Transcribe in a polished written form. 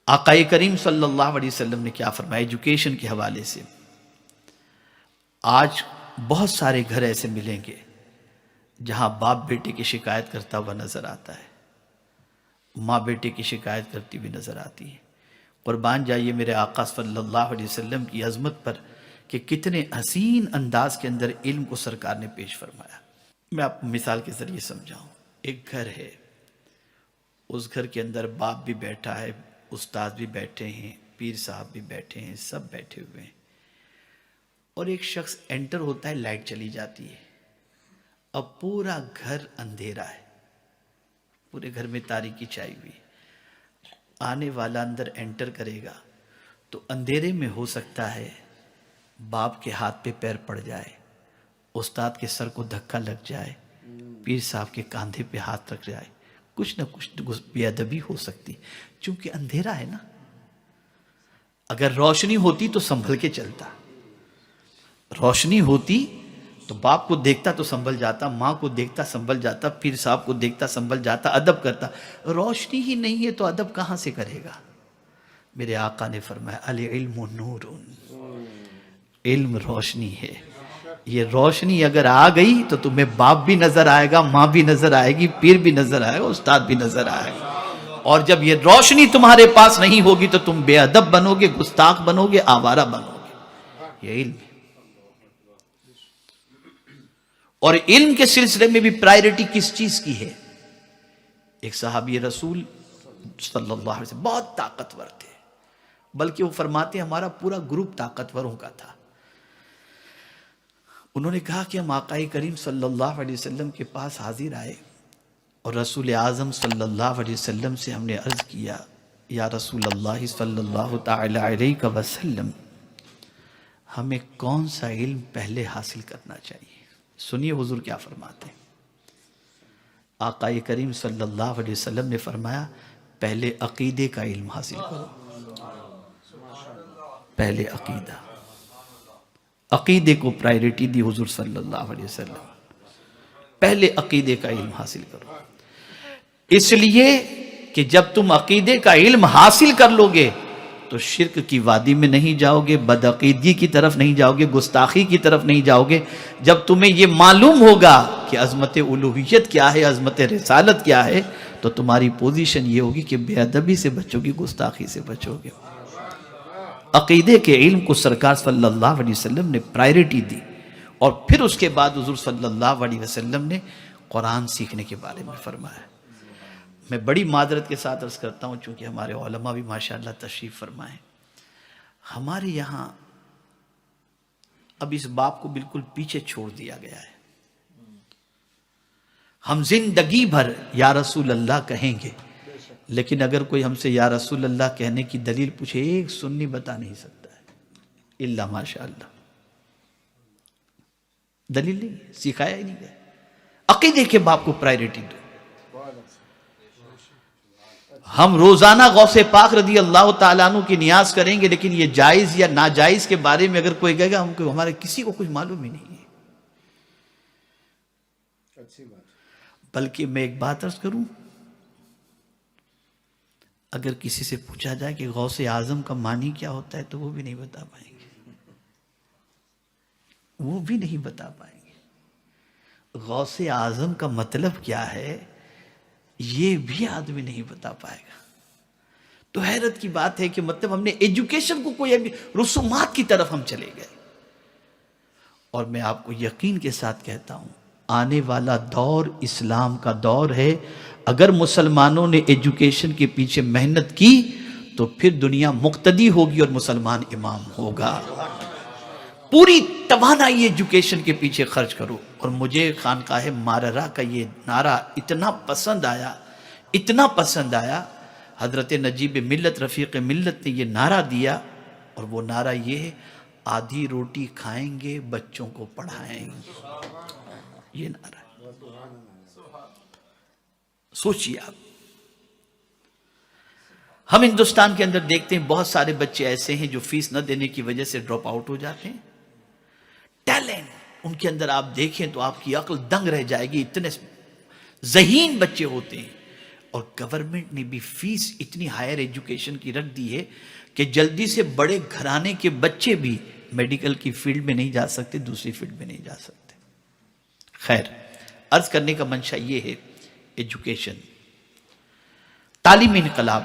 آقا کریم صلی اللہ علیہ وسلم نے کیا فرمایا ایجوکیشن کے حوالے سے؟ آج بہت سارے گھر ایسے ملیں گے جہاں باپ بیٹے کی شکایت کرتا ہوا نظر آتا ہے، ماں بیٹے کی شکایت کرتی ہوئی نظر آتی ہے۔ قربان جائیے میرے آقا صلی اللہ علیہ وسلم کی عظمت پر کہ کتنے حسین انداز کے اندر علم کو سرکار نے پیش فرمایا۔ میں آپ کو مثال کے ذریعے سمجھاؤں۔ ایک گھر ہے، اس گھر کے اندر باپ بھی بیٹھا ہے، استاد بھی بیٹھے ہیں، پیر صاحب بھی بیٹھے ہیں، سب بیٹھے ہوئے ہیں، اور ایک شخص انٹر ہوتا ہے، لائٹ چلی جاتی ہے۔ اب پورا گھر اندھیرا ہے، پورے گھر میں تاریکی چھائی ہوئی۔ آنے والا اندر انٹر کرے گا تو اندھیرے میں ہو سکتا ہے باپ کے ہاتھ پہ پیر پڑ جائے، استاد کے سر کو دھکا لگ جائے، پیر صاحب کے کاندھے پہ ہاتھ رکھ جائے، کچھ نہ کچھ بے ادبی ہو سکتی، چونکہ اندھیرا ہے نا۔ اگر روشنی ہوتی تو سنبھل کے چلتا، روشنی ہوتی تو باپ کو دیکھتا تو سنبھل جاتا، ماں کو دیکھتا سنبھل جاتا، پیر صاحب کو دیکھتا سنبھل جاتا، ادب کرتا۔ روشنی ہی نہیں ہے تو ادب کہاں سے کرے گا؟ میرے آقا نے فرمایا العلم نور، علم روشنی ہے۔ یہ روشنی اگر آ گئی تو تمہیں باپ بھی نظر آئے گا، ماں بھی نظر آئے گی، پیر بھی نظر آئے گا، استاد بھی نظر آئے گا۔ اور جب یہ روشنی تمہارے پاس نہیں ہوگی تو تم بے ادب بنو گے، گستاخ بنو گے، آوارہ بنو گے۔ یہ علم ہے۔ اور علم کے سلسلے میں بھی پرائیورٹی کس چیز کی ہے؟ ایک صحابی رسول صلی اللہ علیہ وسلم بہت طاقتور تھے، بلکہ وہ فرماتے ہیں ہمارا پورا گروپ طاقتوروں کا تھا۔ انہوں نے کہا کہ ہم آقا کریم صلی اللہ علیہ وسلم کے پاس حاضر آئے اور رسول اعظم صلی اللہ علیہ وسلم سے ہم نے عرض کیا یا رسول اللہ صلی اللہ تعالی علیہ وسلم، ہمیں کون سا علم پہلے حاصل کرنا چاہیے؟ سنیے حضور کیا فرماتے ہیں۔ آقا کریم صلی اللہ علیہ وسلم نے فرمایا پہلے عقیدے کا علم حاصل کرو، پہلے عقیدہ، عقیدے کو پرائیورٹی دی حضور صلی اللہ علیہ وسلم، پہلے عقیدے کا علم حاصل کرو۔ اس لیے کہ جب تم عقیدے کا علم حاصل کر لو گے تو شرک کی وادی میں نہیں جاؤ گے، بدعقیدگی کی طرف نہیں جاؤ گے، گستاخی کی طرف نہیں جاؤ گے۔ جب تمہیں یہ معلوم ہوگا کہ عظمت الوہیت کیا ہے، عظمت رسالت کیا ہے، تو تمہاری پوزیشن یہ ہوگی کہ بے ادبی سے بچو گے، گستاخی سے بچو گے۔ عقیدے کے علم کو سرکار صلی اللہ علیہ وسلم نے پرائیورٹی دی، اور پھر اس کے بعد حضور صلی اللہ علیہ وسلم نے قرآن سیکھنے کے بارے میں فرمایا۔ میں بڑی معذرت کے ساتھ عرض کرتا ہوں چونکہ ہمارے علماء بھی ماشاءاللہ تشریف فرمائیں، ہمارے یہاں اب اس باب کو بالکل پیچھے چھوڑ دیا گیا ہے۔ ہم زندگی بھر یا رسول اللہ کہیں گے، لیکن اگر کوئی ہم سے یا رسول اللہ کہنے کی دلیل پوچھے ایک سنی بتا نہیں سکتا ہے الا ماشاءاللہ۔ دلیل نہیں، سکھایا ہی نہیں گیا۔ عقیدے کے باب کو پرائیورٹی دو۔ ہم روزانہ غوث پاک رضی اللہ تعالیٰ عنہ کی نیاز کریں گے، لیکن یہ جائز یا ناجائز کے بارے میں اگر کوئی کہے گا ہمارے کسی کو کچھ معلوم ہی نہیں ہے۔ بلکہ میں ایک بات عرض کروں، اگر کسی سے پوچھا جائے کہ غوث اعظم کا معنی کیا ہوتا ہے تو وہ بھی نہیں بتا پائیں گے، وہ بھی نہیں بتا پائیں گے۔ غوث اعظم کا مطلب کیا ہے یہ بھی آدمی نہیں بتا پائے گا۔ تو حیرت کی بات ہے کہ مطلب ہم نے ایجوکیشن کو کوئی رسومات کی طرف ہم چلے گئے۔ اور میں آپ کو یقین کے ساتھ کہتا ہوں آنے والا دور اسلام کا دور ہے۔ اگر مسلمانوں نے ایجوکیشن کے پیچھے محنت کی تو پھر دنیا مقتدی ہوگی اور مسلمان امام ہوگا۔ پوری توانائی ایجوکیشن کے پیچھے خرچ کرو۔ اور مجھے خانقاہ ماررہ کا یہ نعرہ اتنا پسند آیا، اتنا پسند آیا، حضرت نجیب ملت رفیق ملت نے یہ نعرہ دیا، اور وہ نعرہ یہ ہے آدھی روٹی کھائیں گے بچوں کو پڑھائیں گے۔ یہ نعرہ ہے، سوچیے آپ۔ ہم ہندوستان کے اندر دیکھتے ہیں بہت سارے بچے ایسے ہیں جو فیس نہ دینے کی وجہ سے ڈراپ آؤٹ ہو جاتے ہیں۔ ٹیلنٹ ان کے اندر آپ دیکھیں تو آپ کی عقل دنگ رہ جائے گی، اتنے ذہین بچے ہوتے ہیں، اور گورنمنٹ نے بھی فیس اتنی ہائر ایجوکیشن کی رکھ دی ہے کہ جلدی سے بڑے گھرانے کے بچے بھی میڈیکل کی فیلڈ میں نہیں جا سکتے، دوسری فیلڈ میں نہیں جا سکتے۔ خیر، عرض کرنے کا منشا یہ ہے، ایجوکیشن، تعلیمی انقلاب